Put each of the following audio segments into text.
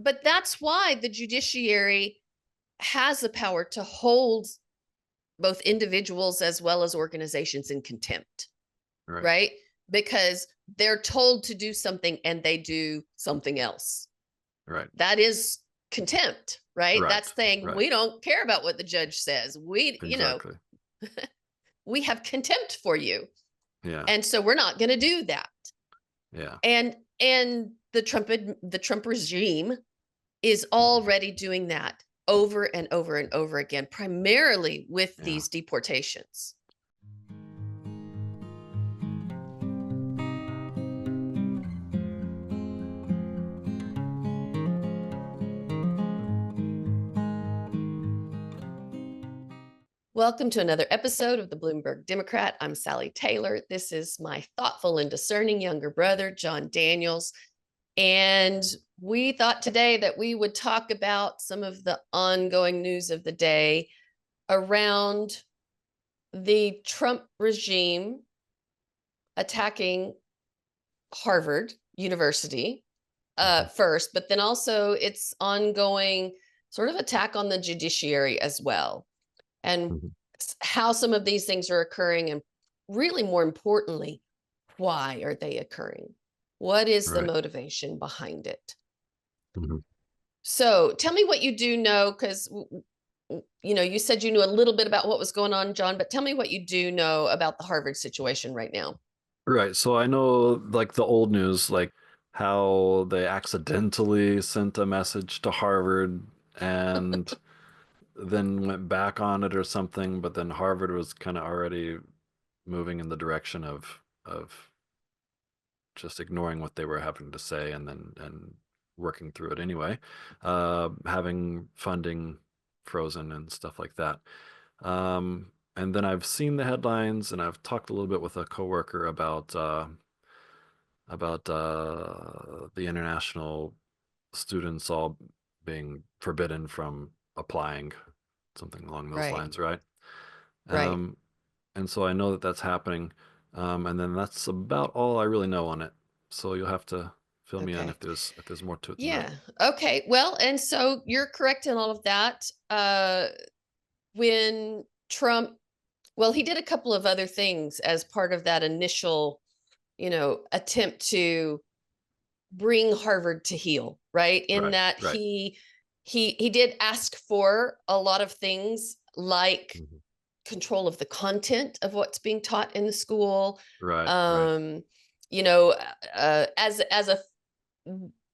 but that's why the judiciary has the power to hold both individuals as well as organizations in contempt, right? Because they're told to do something and they do something else. Right. That is contempt, right? Right. That's saying Right. we don't care about what the judge says. Exactly. We have contempt for you. Yeah. And so we're not going to do that. Yeah. And the Trump regime is already doing that over and over and over again, primarily with these deportations. Welcome to another episode of the Bloomburg Democrat. I'm Sally Taylor. This is my thoughtful and discerning younger brother, John Daniels. And we thought today that we would talk about some of the ongoing news of the day around the Trump regime attacking Harvard University first, but then also its ongoing sort of attack on the judiciary as well. And how some of these things are occurring, and really more importantly, why are they occurring? What is the motivation behind it? So tell me what you do know, because you said you knew a little bit about what was going on, John, but tell me what you do know about the Harvard situation right now. Right. So I know like the old news, like how they accidentally sent a message to Harvard and then went back on it or something, but then Harvard was kind of already moving in the direction of just ignoring what they were having to say and working through it anyway, having funding frozen and stuff like that. And then I've seen the headlines, and I've talked a little bit with a coworker about the international students all being forbidden from applying, something along those lines, right? Right. And so I know that that's happening. And then that's about all I really know on it. So you'll have to fill me in Okay. if there's more to it than Yeah. that. Okay. Well, and so you're correct in all of that. When Trump, well, he did a couple of other things as part of that initial, attempt to bring Harvard to heel, right? In that Right. he did ask for a lot of things like Mhm. control of the content of what's being taught in the school. Right. Um, as a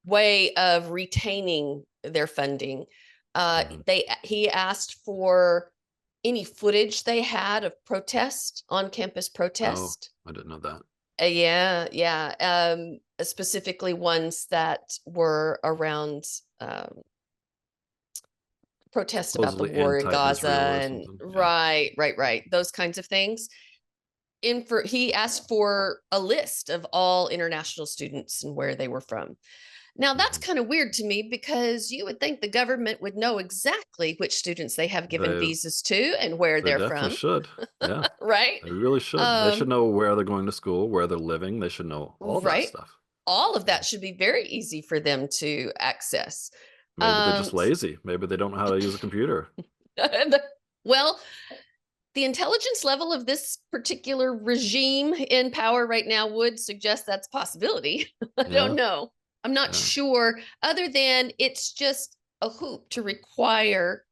way of retaining their funding. Mhm. He asked for any footage they had of protest, on campus Oh, protest. I didn't know that. Yeah. Specifically ones that were around protest about the Supposedly war in Gaza anti-Israel or and something. Yeah. right, those kinds of things. He asked for a list of all international students and where they were from. Now, that's Mhm. kind of weird to me, because you would think the government would know exactly which students they have given They visas to and where they they're definitely from, should. Yeah. right? They really should. They should Um, know where they're going to school, where they're living. They should know all that right. stuff. All of that should be very easy for them to access. Maybe they're Um, just lazy. Maybe they don't know how to use a computer. well, the intelligence level of this particular regime in power right now would suggest that's a possibility. I don't Yeah. know. I'm not Yeah. sure, other than it's just a hoop to require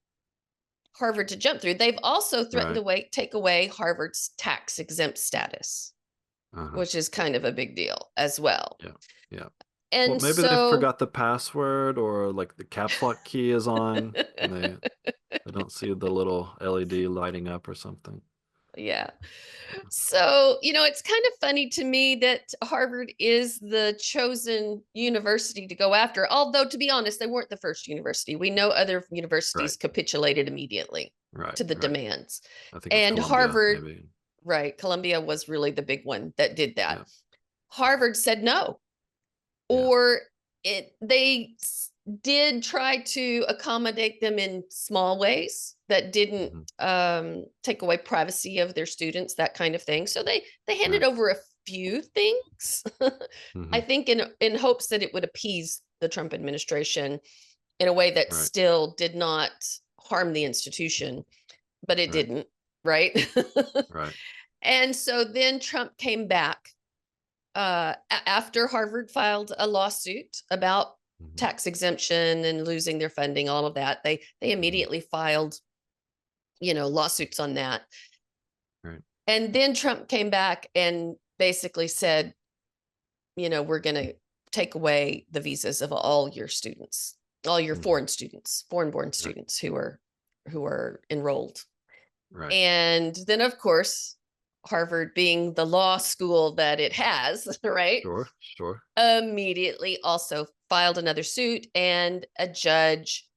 Harvard to jump through. They've also threatened Right. to take away Harvard's tax exempt status, Uh-huh. which is kind of a big deal as well. Yeah. Yeah. Well, And maybe they so, forgot the password or like the caps lock key is on and they don't see the little LED lighting up or something. yeah. So, it's kind of funny to me that Harvard is the chosen university to go after. Although, to be honest, they weren't the first university. We know other Right. universities capitulated immediately Right. to the Right. demands. I think it was And Columbia, Harvard, maybe. right, Columbia was really the big one that did that. Yeah. Harvard said no, Yeah. or they did try to accommodate them in small ways that didn't Hmm. take away privacy of their students, that kind of thing. So they handed Right. over few things. I Hmm. think in hopes that it would appease the Trump administration in a way that Right. still did not harm the institution, but it Right. didn't, right? Right. And so then Trump came back after Harvard filed a lawsuit about Hmm. tax exemption and losing their funding, all of that. They Hmm. immediately filed, lawsuits on that. Right. And then Trump came back and basically said, we're going to take away the visas of all your students, all your Hmm. foreign born Right. students who are enrolled. Right. And then, of course, Harvard, being the law school that it has, right, Sure. Sure. immediately also filed another suit, and a judge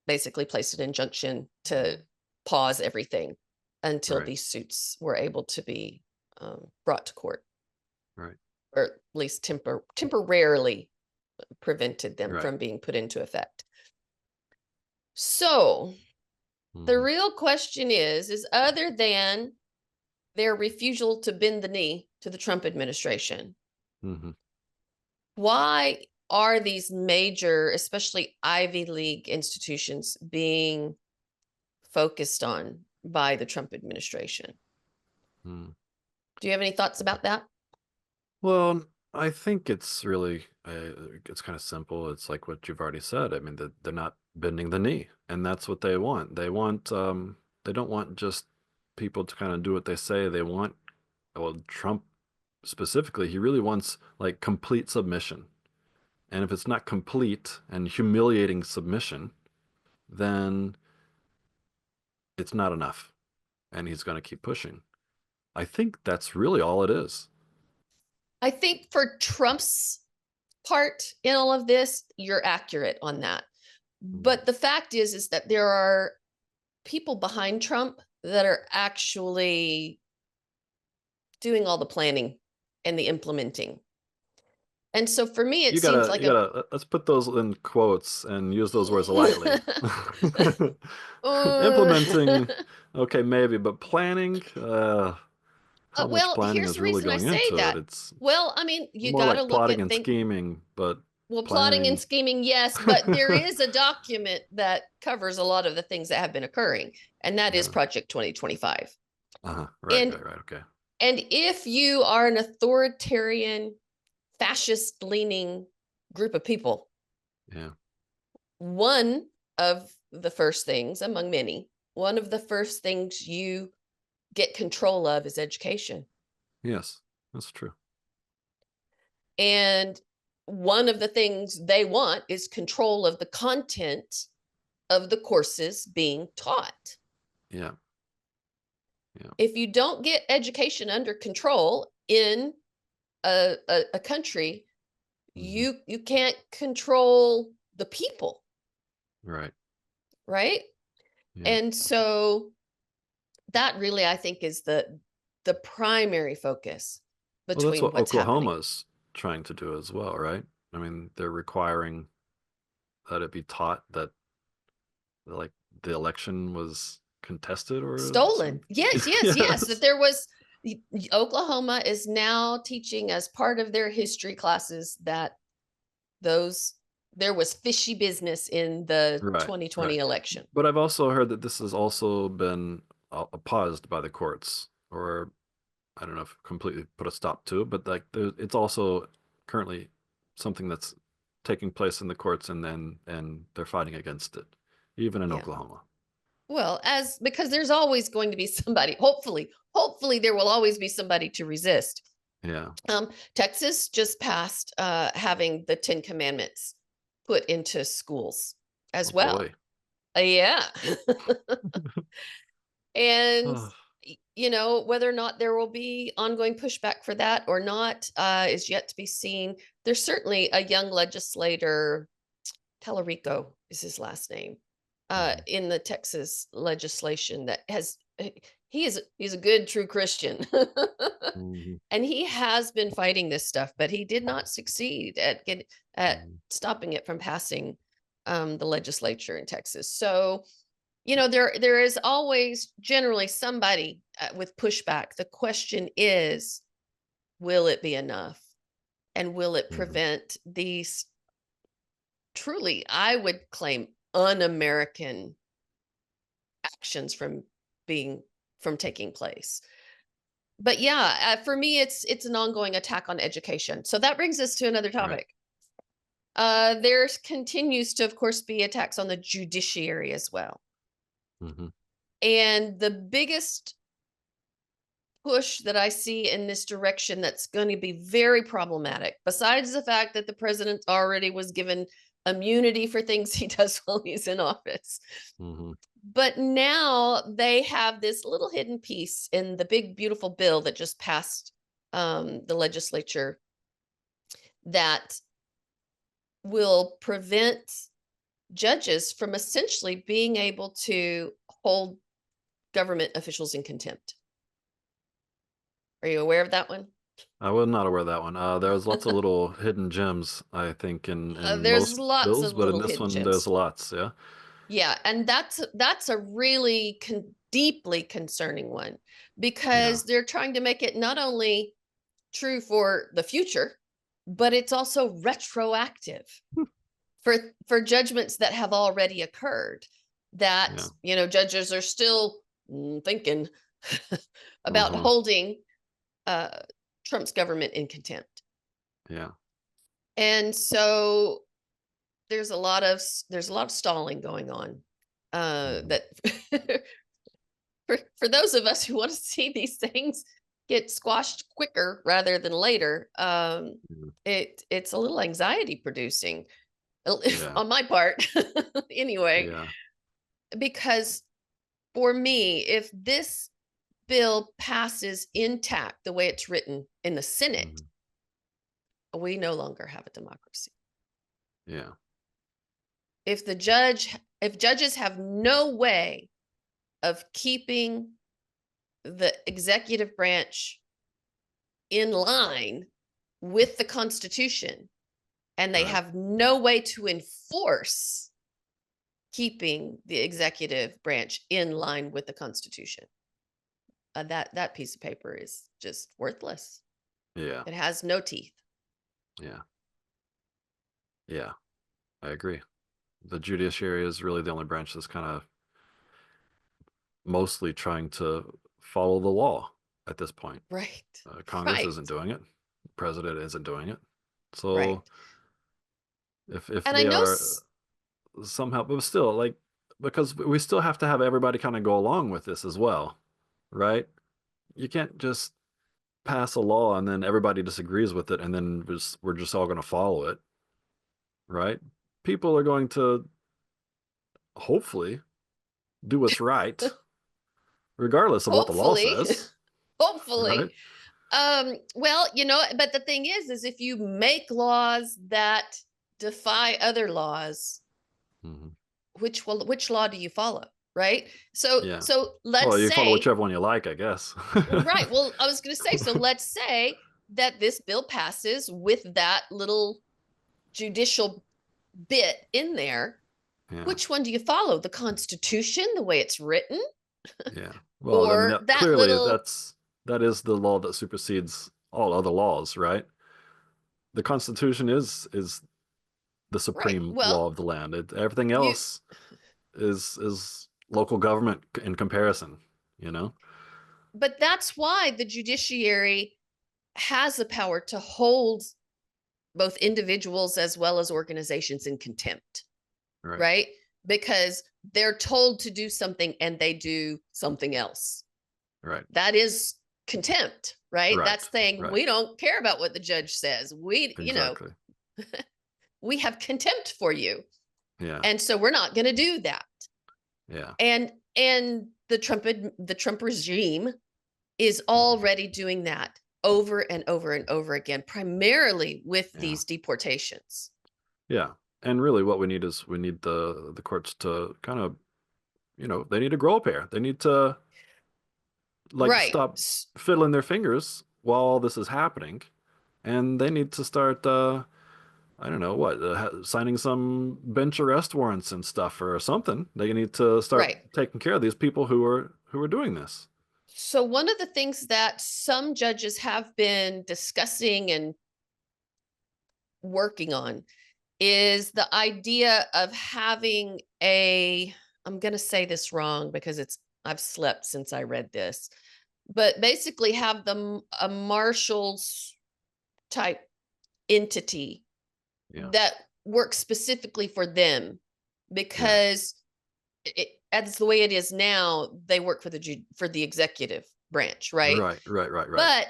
basically placed an injunction to pause everything until Right. these suits were able to be brought to court, Right. or at least temporarily prevented them Right. from being put into effect. So the Hmm. real question is other than their refusal to bend the knee to the Trump administration, Hmm. why are these major, especially Ivy League institutions, being focused on by the Trump administration? Mm. Do you have any thoughts about that? Well, I think it's kind of simple. It's like what you've already said. I mean, they're not bending the knee, and that's what they want. They don't want just people to kind of do what they say. They want, well, Trump specifically, he really wants like complete submission. And if it's not complete and humiliating submission, then it's not enough, and he's going to keep pushing. I think that's really all it is. I think for Trump's part in all of this, you're accurate on that. Mhm. But the fact is that there are people behind Trump that are actually doing all the planning and the implementing. And so for me, it seems like You a gotta, let's put those in quotes and use those words lightly. Implementing, okay, maybe, but planning, how much well, planning here's is the really reason I going say into it? that. It's Well, I mean, you more got to like look plotting at and think. scheming, but Well, plotting and planning. scheming, yes, but there is a document that covers a lot of the things that have been occurring, and that is Yeah. Project 2025. Uh-huh. Right, And right, right. Okay. and if you are an authoritarian, fascist leaning group of people, Yeah. one of the first things among many, one of the first things you get control of is education. Yes, that's true. And one of the things they want is control of the content of the courses being taught. Yeah. Yeah. If you don't get education under control in a country, Hmm. you can't control the people, Right. right? Yeah. And so that really, I think, is the primary focus Well, that's between what what's happening. Oklahoma's trying to do as well, right? I mean, they're requiring that it be taught that like the election was contested or Stolen. something. Yes, yes, yes. That Yes. there was Oklahoma is now teaching as part of their history classes that those there was fishy business in the Right, 2020 right. election. But I've also heard that this has also been paused by the courts, or I don't know if completely put a stop to it, but like it's also currently something that's taking place in the courts, and they're fighting against it, even in Yeah. Oklahoma. Well, as because there's always going to be somebody, hopefully there will always be somebody to resist. Yeah. Texas just passed having the 10 Commandments put into schools Oh as well. boy. Yeah. And Oh. whether or not there will be ongoing pushback for that or not is yet to be seen. There's certainly a young legislator, Tellerico is his last name, Mhm. in the Texas legislation that has he's a good true Christian. Mhm. And he has been fighting this stuff, but he did not succeed at Mhm. stopping it from passing the legislature in Texas. So there is always generally somebody with pushback. The question is, will it be enough? And will it Mm-hmm. prevent these truly, I would claim, un-American actions from taking place? But yeah, for me, it's an ongoing attack on education. So that brings us to another Right. topic. There continues to, of course, be attacks on the judiciary as well. Mm-hmm. And the biggest push that I see in this direction that's going to be very problematic, besides the fact that the president already was given immunity for things he does while he's in office. Mm-hmm. But now they have this little hidden piece in the big, beautiful bill that just passed the legislature that will prevent judges from essentially being able to hold government officials in contempt. Are you aware of that one? I was not aware of that one. There's lots of little hidden gems, I think, in There's most lots bills, of but in little this hidden one, there's gems. lots. Yeah. Yeah, and that's a really deeply concerning one, Yeah. because they're trying to make it not only true for the future, but it's also retroactive for judgments that have already occurred, that Yeah. judges are still thinking about Uh-huh. holding uh, Trump's government in contempt. Yeah. And so there's a lot of stalling going on, Mm-hmm. that for those of us who want to see these things get squashed quicker rather than later, Yeah. it's a little anxiety producing Yeah. on my part anyway, Yeah. because for me, if this bill passes intact the way it's written in the Senate, Mm-hmm. we no longer have a democracy. Yeah. If judges have no way of keeping the executive branch in line with the Constitution, and they Right. have no way to enforce keeping the executive branch in line with the Constitution, that piece of paper is just worthless. Yeah. It has no teeth. Yeah. Yeah. I agree. The judiciary is really the only branch that's kind of mostly trying to follow the law at this point. Right. Congress Right. isn't doing it. The president isn't doing it. So Right. if And I they know are somehow, but still, like, because we still have to have everybody kind of go along with this as well, right? You can't just pass a law and then everybody disagrees with it and then we're just all going to follow it, right? People are going to hopefully do what's right, regardless of what the law hopefully, says, right? hopefully. Well, but the thing is if you make laws that defy other laws, Hmm. which law do you follow? Right. So Yeah. so Well, let's you follow say, whichever one you like, I guess. right. Well, I was going to say, so let's say that this bill passes with that little judicial bit in there. Yeah. Which one do you follow? The Constitution, the way it's written, Yeah. Well, I mean, or that, that clearly little, that is the law that supersedes all other laws, right? The Constitution is the right? supreme law Well, of the land. Everything you, else is local government in comparison, you know? but that's why the judiciary has the power to hold both individuals as well as organizations in contempt, Right. right? Because they're told to do something and they do something else. Right. That is contempt, right? Right. That's saying Right. we don't care about what the judge says. Exactly. We have contempt for you. Yeah. And so we're not going to do that. Yeah. And the Trump regime is Mhm. already doing that over and over and over again, primarily with Yeah. these deportations. Yeah. And really what we need is we need the courts to kind of, they need to grow up here. They need to like Right. stop fiddling their fingers while all this is happening. And they need to start I don't know what, signing some bench arrest warrants and stuff or something. They need to start Right. taking care of these people who are doing this. So one of the things that some judges have been discussing and working on is the idea of having a, I'm going to say this wrong because I've slept since I read this, but basically have them a marshals type entity Yeah. that works specifically for them, Yeah. because as the way it is now, they work for the executive branch, right? Right. Right. Right. Right. But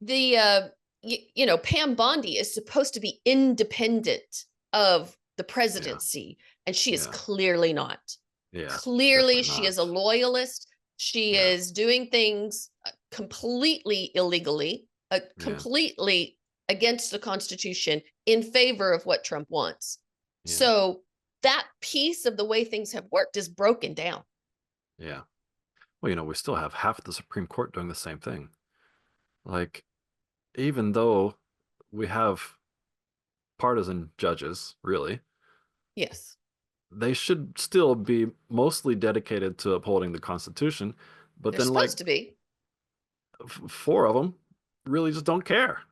the Pam Bondi is supposed to be independent of the Yeah. presidency, and she is Yeah. clearly not. Yeah. Clearly, Definitely she is a not. loyalist. She Yeah. is doing things completely illegally, Yeah. completely against the Constitution in favor of what Trump wants. Yeah. So that piece of the way things have worked is broken down. Yeah. Well, we still have half of the Supreme Court doing the same thing. Like, even though we have partisan judges, really, Yes, they should still be mostly dedicated to upholding the Constitution. But they're then, like, supposed to be. four of them really just don't care.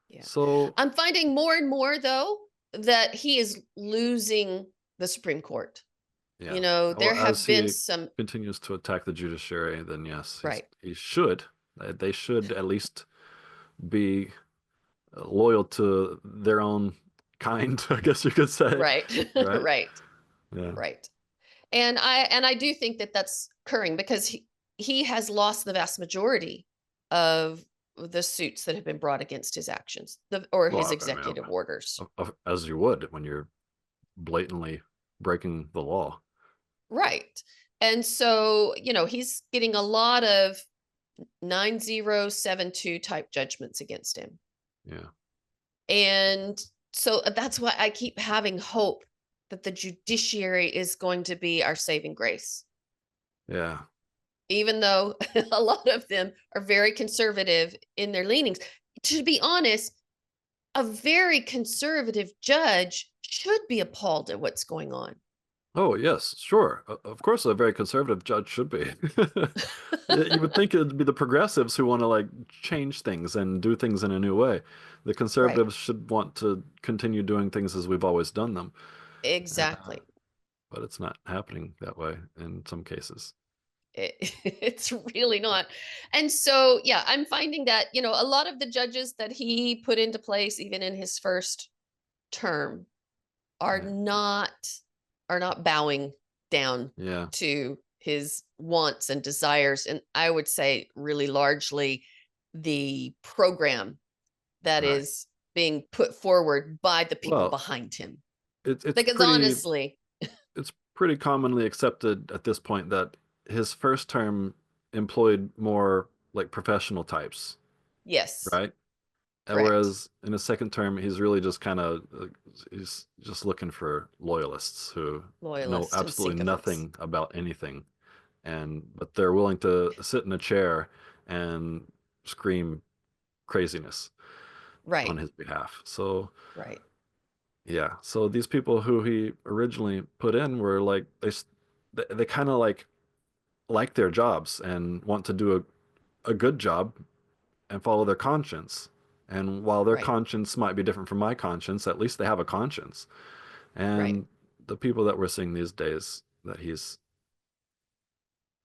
Yeah. So, I'm finding more and more, though, that he is losing the Supreme Court. yeah. There Well, as have been he some, continues to attack the judiciary, then yes, right, he should. They should at least be loyal to their own kind, I guess you could say, right, right? right, Yeah. right. And I do think that that's occurring because he has lost the vast majority of the suits that have been brought against his actions, or his Well, I mean, executive orders. as you would when you're blatantly breaking the law. Right. And so, he's getting a lot of 9072 type judgments against him. Yeah. And so that's why I keep having hope that the judiciary is going to be our saving grace, Yeah. even though a lot of them are very conservative in their leanings. To be honest, a very conservative judge should be appalled at what's going on. Oh, yes, sure. Of course, a very conservative judge should be. You would think it'd be the progressives who want to like change things and do things in a new way. The Right. conservatives should want to continue doing things as we've always done them. Uh, Exactly. but it's not happening that way in some cases. It's really not. And so, yeah, I'm finding that, a lot of the judges that he put into place, even in his first term, are Yeah. not are not bowing down Yeah. to his wants and desires. And I would say really largely the program that Right. is being put forward by the people Well, behind him. it's Because pretty honestly, it's pretty commonly accepted at this point that his first term employed more like professional types, yes, right? correct. Whereas in his second term, he's really just kind of he's just looking for loyalists who know Loyalist and absolutely sycophants. nothing about anything, and but they're willing to sit in a chair and scream craziness on Right, his behalf. So right, yeah, so these people who he originally put in were like they kind of like their jobs and want to do a good job and follow their conscience. And while their right, conscience might be different from my conscience, at least they have a conscience. right. And the people that we're seeing these days that he's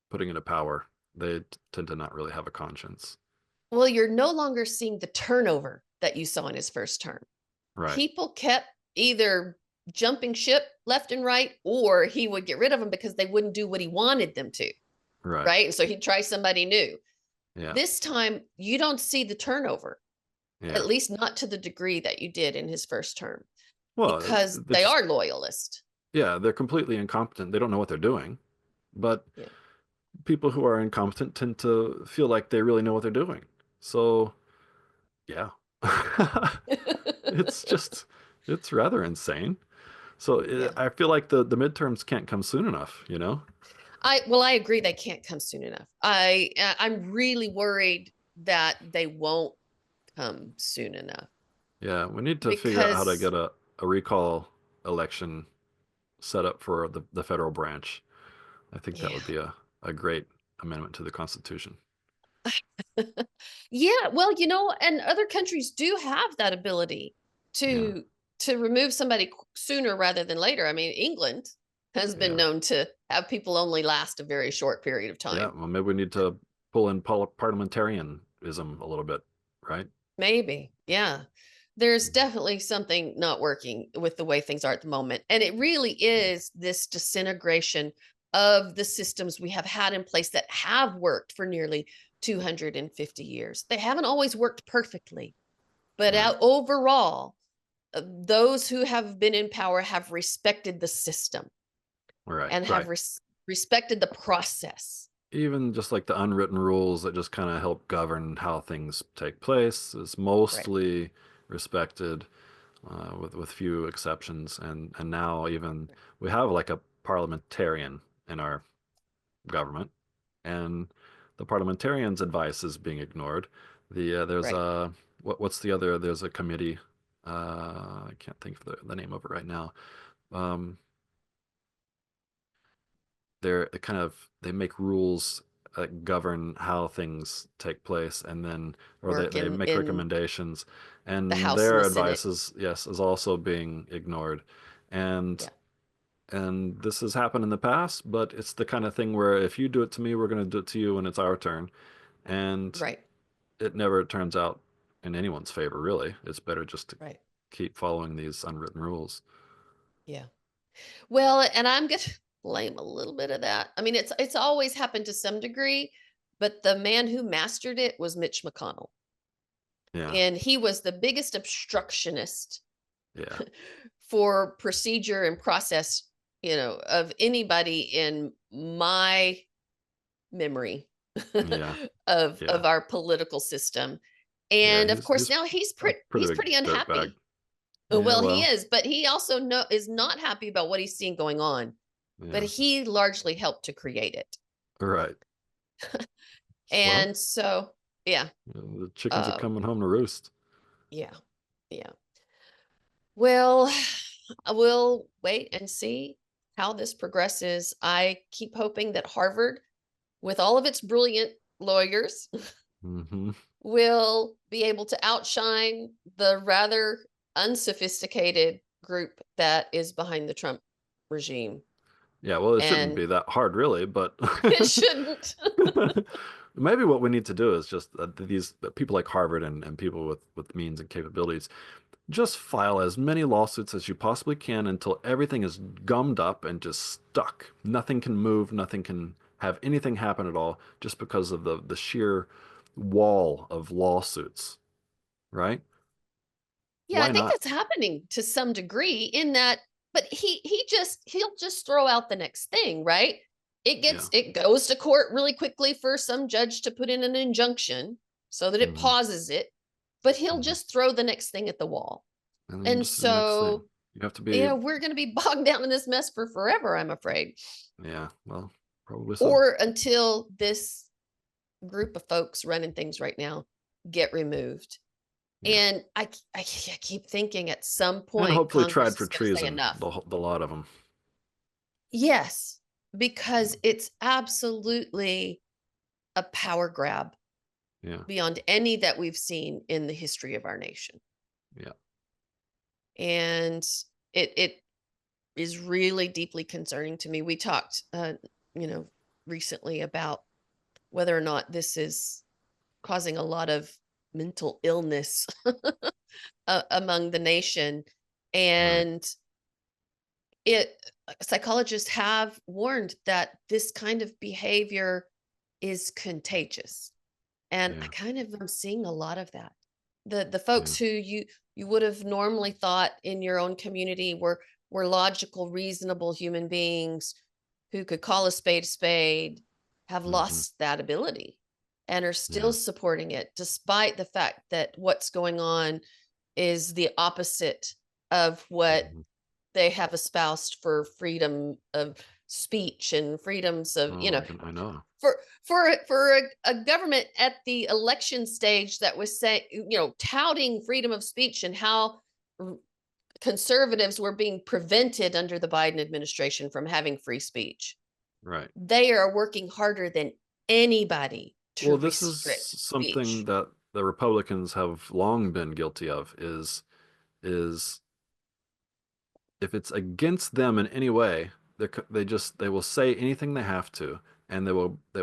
putting into power, they tend to not really have a conscience. Well, you're no longer seeing the turnover that you saw in his first term. Right, People kept either jumping ship left and right, or he would get rid of them because they wouldn't do what he wanted them to. right. Right. And so he'd try somebody new. Yeah, This time, you don't see the turnover, yeah. at least not to the degree that you did in his first term, Well, because they they just, are loyalist. yeah, they're completely incompetent. They don't know what they're doing. But Yeah. people who are incompetent tend to feel like they really know what they're doing. So, yeah. It's just, it's rather insane. So Yeah. I feel like the midterms can't come soon enough, you know? I agree they can't come soon enough. I'm really worried that they won't come soon enough, Yeah, we need to figure out how to because get a recall election set up for the federal branch. I think that yeah, would be a great amendment to the Constitution. Yeah, well, and other countries do have that ability Yeah, to remove somebody sooner rather than later. I mean, England has been yeah, known to have people only last a very short period of yeah. time. Well, maybe we need to pull in parliamentarianism a little bit, right? Maybe. Yeah. There's definitely something not working with the way things are at the moment. And it really Yeah. is this disintegration of the systems we have had in place that have worked for nearly 250 years. They haven't always worked perfectly, but Right, overall, those who have been in power have respected the system right, and have right. respected the process. Even just like the unwritten rules that just kind of help govern how things take place is Right. mostly respected, with few exceptions. And now even we have like a parliamentarian in our government, and the parliamentarian's advice is being ignored. There's Right. a what's the other? There's a committee. I can't think of the name of it right now. Um, they kind of they make rules that govern how things take place, and then or Work they make in recommendations, the and House and their the advice Senate. is, yes, is also being ignored. and Yeah. and this has happened in the past, but it's the kind of thing where if you do it to me, we're going to do it to you when it's our turn. And Right. it never turns out in anyone's favor, really. It's better just to Right. keep following these unwritten rules. Yeah. Well, and I'm going to blame a little bit of that. I mean, it's always happened to some degree, but the man who mastered it was Mitch McConnell. Yeah, And he was the biggest obstructionist yeah, for procedure and process, of anybody in my memory yeah, of yeah, our political system. yeah. And of course, He's now a pretty he's big pretty dirtbag. unhappy. Yeah, Well, he well, is, but he also is not happy about what he's seeing going on. But yeah, he largely helped to create it. right. Well, And so, yeah, the chickens are um, coming home to roost. yeah, yeah. Well, we'll wait and see how this progresses. I keep hoping that Harvard, with all of its brilliant lawyers, Hmm. will be able to outshine the rather unsophisticated group that is behind the Trump regime. Yeah, well, it shouldn't And be that hard, really, but it shouldn't. maybe what we need to do is just these people like Harvard and people with means and capabilities just file as many lawsuits as you possibly can until everything is gummed up and just stuck. Nothing can move, nothing can have anything happen at all just because of the sheer wall of lawsuits, right? Yeah, I Why think not? that's happening to some degree in that, but he'll just throw out the next thing, right? Yeah. It goes to court really quickly for some judge to put in an injunction so that it Hmm. pauses it, but he'll Hmm. just throw the next thing at the wall. And then And just the next thing. so, You have to be, we're going to be bogged down in this mess for forever, I'm afraid, yeah, well, probably so. or until this group of folks running things right now get removed. Yeah. And I keep thinking at some And point hopefully tried Congress for is going to say treason, enough. the lot of them. Yes, Yeah. because it's absolutely a power grab Yeah. beyond any that we've seen in the history of our nation. Yeah. And it is really deeply concerning to me. We talked you know, recently about whether or not this is causing a lot of mental illness among the nation. Right. And it psychologists have warned that this kind of behavior is contagious, and I Yeah. kind of am seeing a lot of that. The Yeah. folks who you would have normally thought in your own community were logical, reasonable human beings who could call a spade have Hmm. lost that ability and are still Yeah. supporting it despite the fact that what's going on is the opposite of what Hmm. they have espoused for freedom of speech and freedoms of, Oh, I know. for a government at the election stage that was saying, touting freedom of speech and how conservatives were being prevented under the Biden administration from having free speech. Right. They are working harder than anybody to Well, this is restrict something speech. that the Republicans have long been guilty of is if it's against them in any way, they will say anything they have to, and they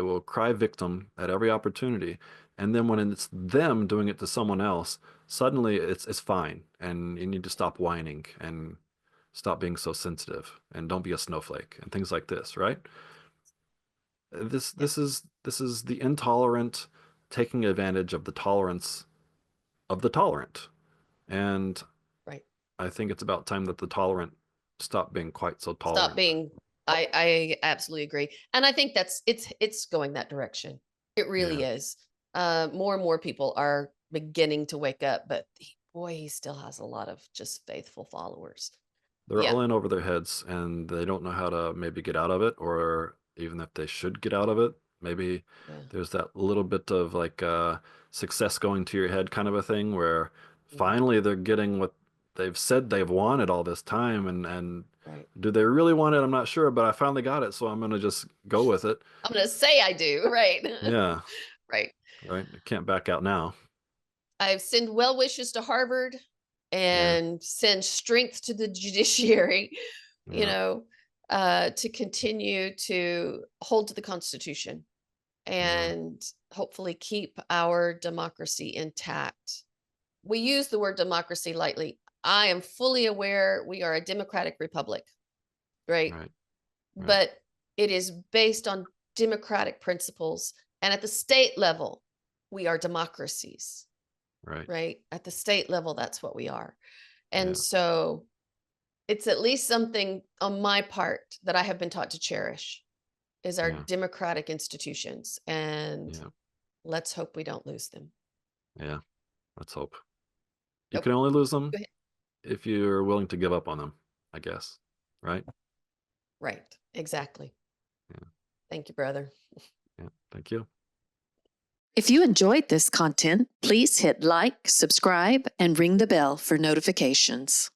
will cry victim at every opportunity. And then when it's them doing it to someone else, suddenly it's fine, and you need to stop whining and stop being so sensitive, and don't be a snowflake, and things like this, right? This Yeah, this is this is the intolerant taking advantage of the tolerance of the tolerant. And right. I think it's about time that the tolerant stop being quite so Stop tolerant. being. I absolutely agree, and I think it's going that direction. It really Yeah. is. More and more people are beginning to wake up, but boy, he still has a lot of just faithful followers. They're Yeah, all in over their heads and they don't know how to maybe get out of it, or even if they should get out of it. Maybe yeah, there's that little bit of like success going to your head kind of a thing where mhm, finally they're getting what they've said they've wanted all this time, and right. do they really want it? I'm not sure, but I finally got it, so I'm gonna just go with it. I'm gonna say I do, right? Yeah, Right. right. I can't back out now. I send well wishes to Harvard Yeah, and send strength to the judiciary, you yeah, know, to continue to hold to the Constitution yeah, and hopefully keep our democracy intact. We use the word democracy lightly. I am fully aware we are a democratic republic, right? right, right, But it is based on democratic principles. And at the state level, we are democracies, right. right? At the state level, that's what we are. And Yeah, so it's at least something on my part that I have been taught to cherish is our yeah, democratic institutions. And yeah, let's hope we don't lose them. yeah. Let's hope. You Oh, can only lose go them ahead. if you're willing to give up on them, I guess. Right? Right. Exactly. Yeah, Thank you, brother. yeah. Thank you. If you enjoyed this content, please hit like, subscribe, and ring the bell for notifications.